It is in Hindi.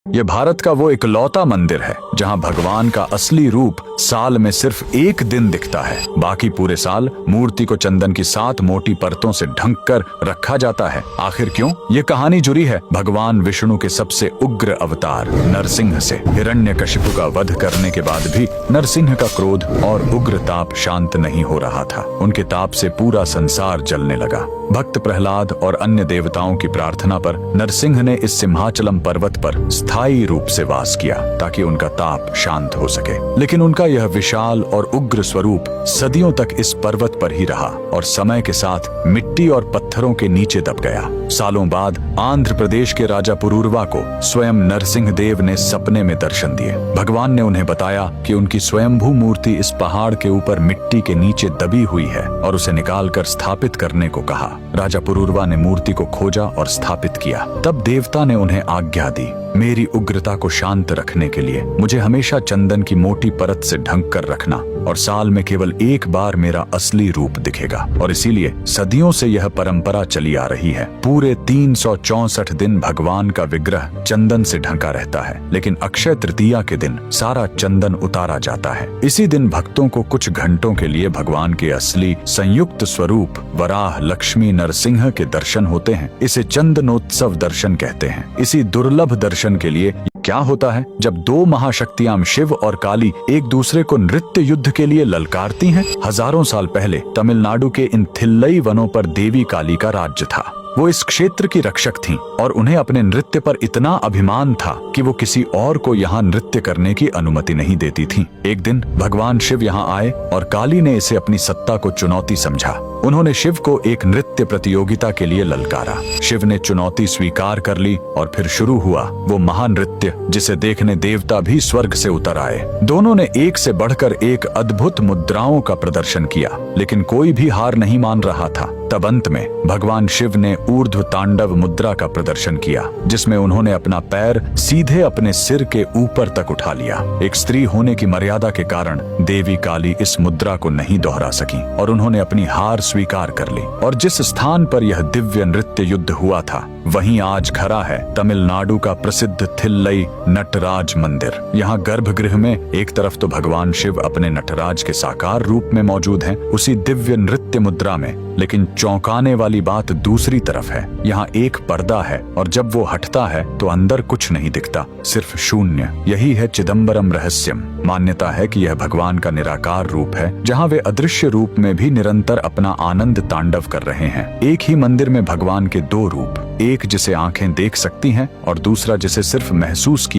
ये भारत का वो इकलौता मंदिर है जहाँ भगवान का असली रूप साल में सिर्फ एक दिन दिखता है। बाकी पूरे साल मूर्ति को चंदन की 7 मोटी परतों से ढक कर रखा जाता है। आखिर क्यों? ये कहानी जुड़ी है भगवान विष्णु के सबसे उग्र अवतार नरसिंह से। हिरण्यकशिपु का वध करने के बाद भी नरसिंह का क्रोध और उग्र ताप शांत नहीं हो रहा था। उनके ताप से पूरा संसार जलने लगा। भक्त प्रहलाद और अन्य देवताओं की प्रार्थना पर नरसिंह ने इस सिंहाचलम पर्वत पर स्थायी रूप से वास किया ताकि उनका ताप शांत हो सके। लेकिन उनका यह विशाल और उग्र स्वरूप सदियों तक इस पर्वत पर ही रहा और समय के साथ मिट्टी और पत्थरों के नीचे दब गया। सालों बाद आंध्र प्रदेश के राजा पुरूरवा को स्वयं नरसिंह देव ने सपने में दर्शन दिए। भगवान ने उन्हें बताया कि उनकी स्वयंभू मूर्ति इस पहाड़ के ऊपर मिट्टी के नीचे दबी हुई है और उसे निकालकर स्थापित करने को कहा। राजा पुरूरवा ने मूर्ति को खोजा और स्थापित किया। तब देवता ने उन्हें आज्ञा दी, मेरी उग्रता को शांत रखने के लिए मुझे हमेशा चंदन की मोटी परत से ढक कर रखना और साल में केवल एक बार मेरा असली रूप दिखेगा। और इसीलिए सदियों से यह परंपरा चली आ रही है। पूरे 364 दिन भगवान का विग्रह चंदन से ढका रहता है, लेकिन अक्षय तृतीया के दिन सारा चंदन उतारा जाता है। इसी दिन भक्तों को कुछ घंटों के लिए भगवान के असली संयुक्त स्वरूप वराह, लक्ष्मी, नरसिंह के दर्शन होते हैं। इसे चंदनोत्सव दर्शन कहते हैं। इसी दुर्लभ दर्शन के लिए क्या होता है, जब 2 महाशक्तियां शिव और काली एक दूसरे को नृत्य युद्ध के लिए ललकारती हैं। हजारों साल पहले तमिलनाडु के इन थिल्लई वनों पर देवी काली का राज्य था। वो इस क्षेत्र की रक्षक थीं और उन्हें अपने नृत्य पर इतना अभिमान था कि वो किसी और को यहाँ नृत्य करने की अनुमति नहीं देती थीं। एक दिन भगवान शिव यहाँ आए और काली ने इसे अपनी सत्ता को चुनौती समझा। उन्होंने शिव को एक नृत्य प्रतियोगिता के लिए ललकारा। शिव ने चुनौती स्वीकार कर ली और फिर शुरू हुआ वो महानृत्य जिसे देखने देवता भी स्वर्ग से उतर आए। दोनों ने एक से बढ़कर एक अद्भुत मुद्राओं का प्रदर्शन किया, लेकिन कोई भी हार नहीं मान रहा था। तब अंत में भगवान शिव ने ऊर्ध्व तांडव मुद्रा का प्रदर्शन किया, जिसमें उन्होंने अपना पैर सीधे अपने सिर के ऊपर तक उठा लिया। एक स्त्री होने की मर्यादा के कारण देवी काली इस मुद्रा को नहीं दोहरा सकी और उन्होंने अपनी हार स्वीकार कर ली। और जिस स्थान पर यह दिव्य नृत्य युद्ध हुआ था, वहीं आज खड़ा है तमिलनाडु का प्रसिद्ध थिल्लई नटराज मंदिर। यहाँ गर्भगृह में एक तरफ तो भगवान शिव अपने नटराज के साकार रूप में मौजूद हैं, उसी दिव्य नृत्य मुद्रा में। लेकिन चौंकाने वाली बात दूसरी तरफ है। यहाँ एक पर्दा है और जब वो हटता है तो अंदर कुछ नहीं दिखता, सिर्फ शून्य। यही है चिदम्बरम रहस्यम। मान्यता है कि यह भगवान का निराकार रूप है, जहाँ वे अदृश्य रूप में भी निरंतर अपना आनंद तांडव कर रहे हैं। एक ही मंदिर में भगवान के 2 रूप, एक जिसे आंखें देख सकती हैं और दूसरा जिसे सिर्फ महसूस किया